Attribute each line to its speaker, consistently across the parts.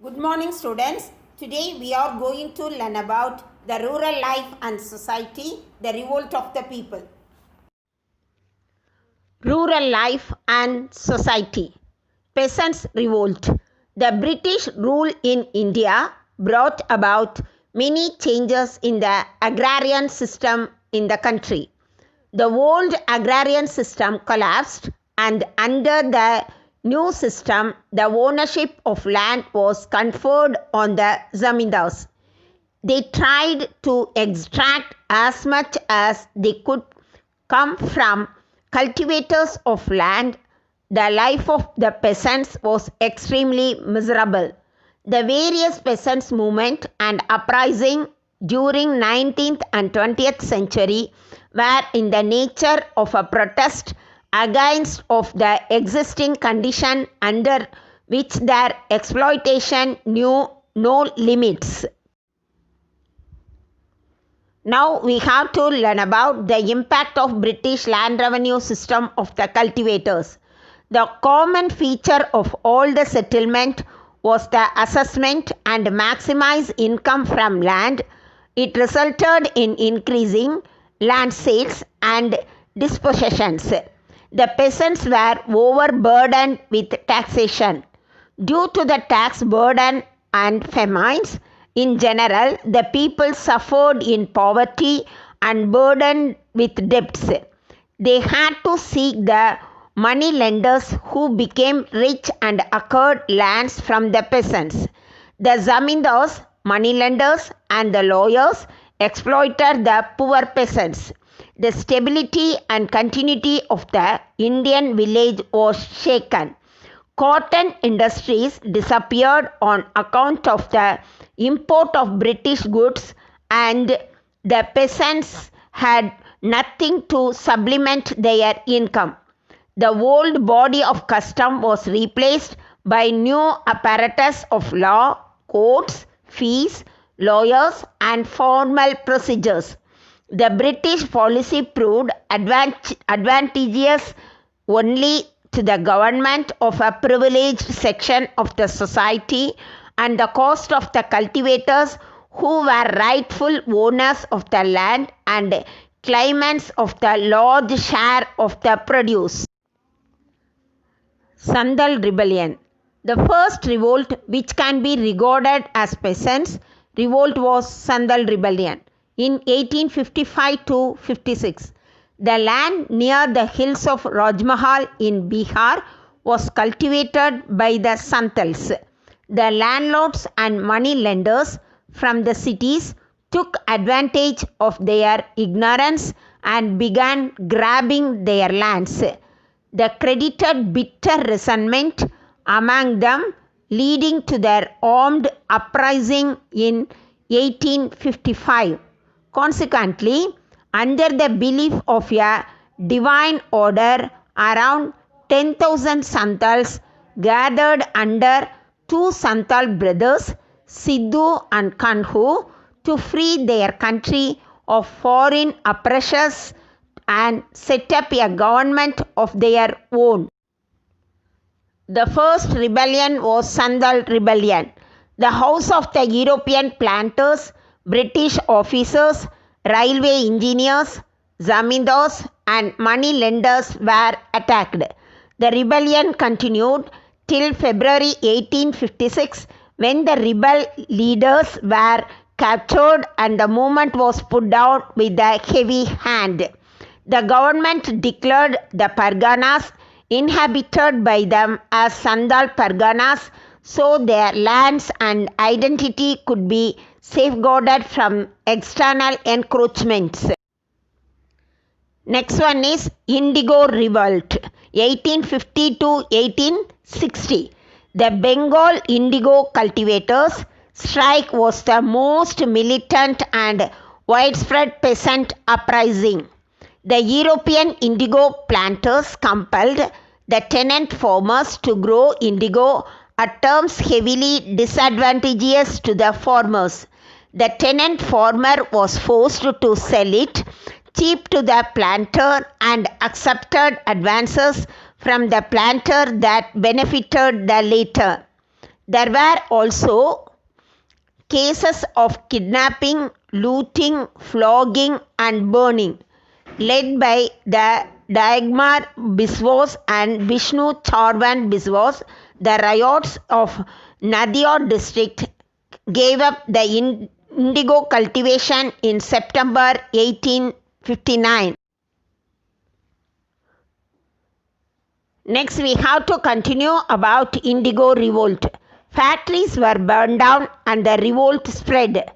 Speaker 1: Good morning, students. Today we are going to learn about the rural life and society, the revolt of the people. Rural life and society. Peasants' revolt. The British rule in India brought about many changes in the agrarian system in the country. The old agrarian system collapsed, and under the new system, the ownership of land was conferred on the zamindars. They tried to extract as much as they could come from cultivators of land. The life of the peasants was extremely miserable. The various peasants' movement and uprising during 19th and 20th century were in the nature of a protest against of the existing condition under which their exploitation knew no limits. Now we have to learn about the impact of British land revenue system of the cultivators. The common feature of all the settlement was the assessment and maximize income from land. It resulted in increasing land sales and dispossessions. The peasants were overburdened with taxation. Due to the tax burden and famines, in general, the people suffered in poverty and burdened with debts. They had to seek the money lenders who became rich and acquired lands from the peasants. The zamindars, money lenders, and the lawyers exploited the poor peasants. The stability and continuity of the Indian village was shaken. Cotton industries disappeared on account of the import of British goods, and the peasants had nothing to supplement their income. The old body of custom was replaced by new apparatus of law, courts, fees, lawyers, and formal procedures. The British policy proved advantageous only to the government of a privileged section of the society, and the cost of the cultivators who were rightful owners of the land and claimants of the large share of the produce. Sandal Rebellion. The first revolt which can be regarded as peasants' revolt was Sandal Rebellion in 1855 to 56. The land near the hills of Rajmahal in Bihar was cultivated by the Santals. The landlords and money lenders from the cities took advantage of their ignorance and began grabbing their lands. The credited bitter resentment among them, leading to their armed uprising in 1855. Consequently, under the belief of a divine order, around 10,000 Santals gathered under two Santal brothers, Sidhu and Kanhu, to free their country of foreign oppressors and set up a government of their own. The first rebellion was Sandal Rebellion. The house of the European planters, British officers, railway engineers, zamindars, and money lenders were attacked. The rebellion continued till February 1856, when the rebel leaders were captured and the movement was put down with a heavy hand. The government declared the Parganas inhabited by them as Sandal Parganas, so their lands and identity could be safeguarded from external encroachments. Next one is Indigo Revolt, 1850 to 1860. The Bengal indigo cultivators' strike was the most militant and widespread peasant uprising. The European indigo planters compelled the tenant farmers to grow indigo at terms heavily disadvantageous to the farmers. The tenant farmer was forced to sell it cheap to the planter and accepted advances from the planter that benefited the latter. There were also cases of kidnapping, looting, flogging, and burning, led by the Dagmar Biswas and Vishnu Charvan Biswas. The riots of Nadia district gave up the indigo cultivation in September 1859. Next, we have to continue about indigo revolt. Factories were burned down and the revolt spread.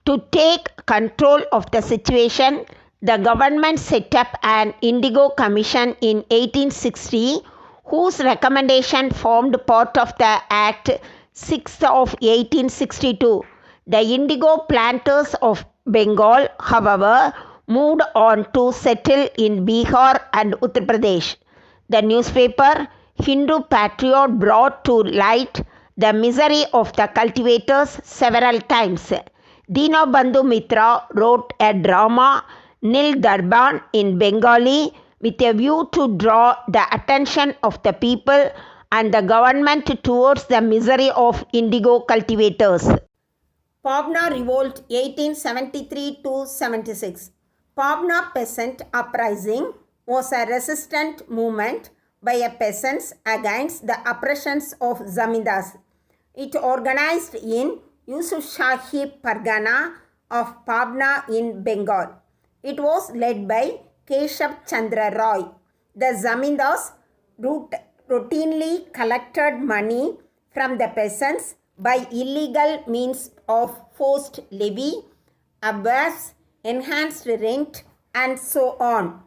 Speaker 1: To take control of the situation, the government set up an indigo commission in 1860, whose recommendation formed part of the Act 6 of 1862. The indigo planters of Bengal, however, moved on to settle in Bihar and Uttar Pradesh. The newspaper Hindu Patriot brought to light the misery of the cultivators several times. Dinabandhu Mitra wrote a drama, Nil Darban, in Bengali with a view to draw the attention of the people and the government towards the misery of indigo cultivators. Pabna Revolt 1873-76. Pabna Peasant Uprising was a resistant movement by peasants against the oppressions of zamindars. It organized in Yusufshahi Pargana of Pabna in Bengal. It was led by Keshav Chandra Roy. The zamindars routinely collected money from the peasants by illegal means of forced levy, abuse, enhanced rent, and so on.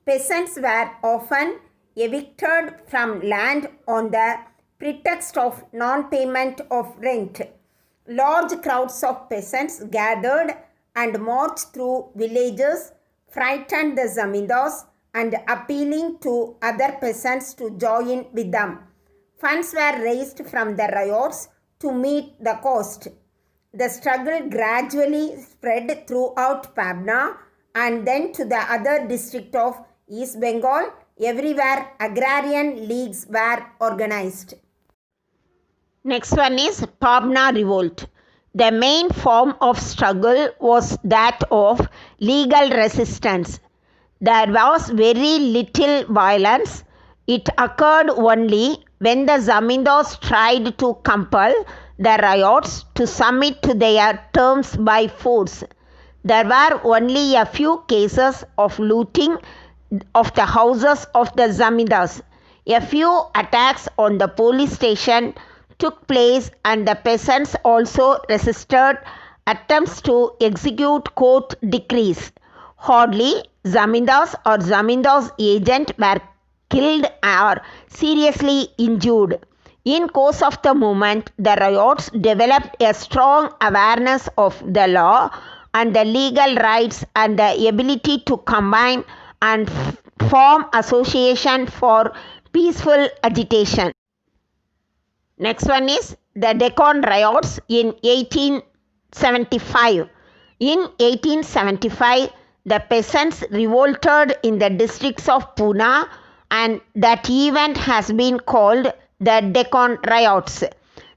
Speaker 1: Peasants were often evicted from land on the pretext of non-payment of rent. Large crowds of peasants gathered and marched through villages, frightened the zamindars and appealing to other peasants to join with them. Funds were raised from the riots to meet the cost. The struggle gradually spread throughout Pabna and then to the other district of East Bengal. Everywhere agrarian leagues were organized. Next one is Pabna Revolt. The main form of struggle was that of legal resistance. There was very little violence. It occurred only when the zamindars tried to compel the riots to submit to their terms by force. There were only a few cases of looting of the houses of the zamindars. A few attacks on the police station took place and the peasants also resisted attempts to execute court decrees. Hardly zamindars or zamindars' agents were killed or seriously injured. In course of the movement, the riots developed a strong awareness of the law and the legal rights and the ability to combine and form association for peaceful agitation. Next one is the Deccan riots in 1875. In 1875, the peasants revolted in the districts of Pune, and that event has been called the Deccan riots.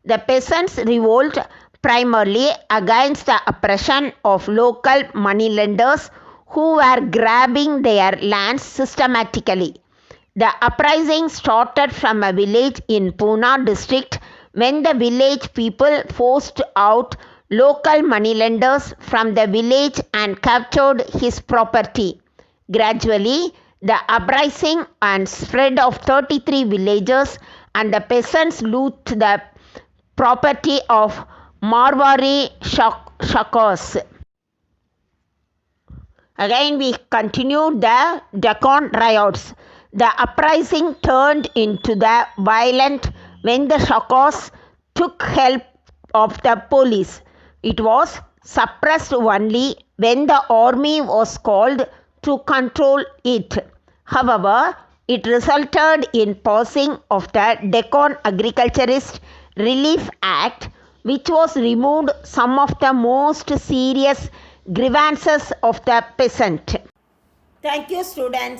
Speaker 1: The peasants revolt primarily against the oppression of local moneylenders who were grabbing their lands systematically. The uprising started from a village in Pune district when the village people forced out local moneylenders from the village and captured his property. Gradually, the uprising and spread of 33 villages and the peasants looted the property of Marwari Shakos. Again, we continued the Deccan riots. The uprising turned into the violent when the Shakos took help of the police. It was suppressed only when the army was called to control it. However, it resulted in passing of the Deccan Agriculturist Relief Act, which was removed some of the most serious grievances of the peasant. Thank you, students.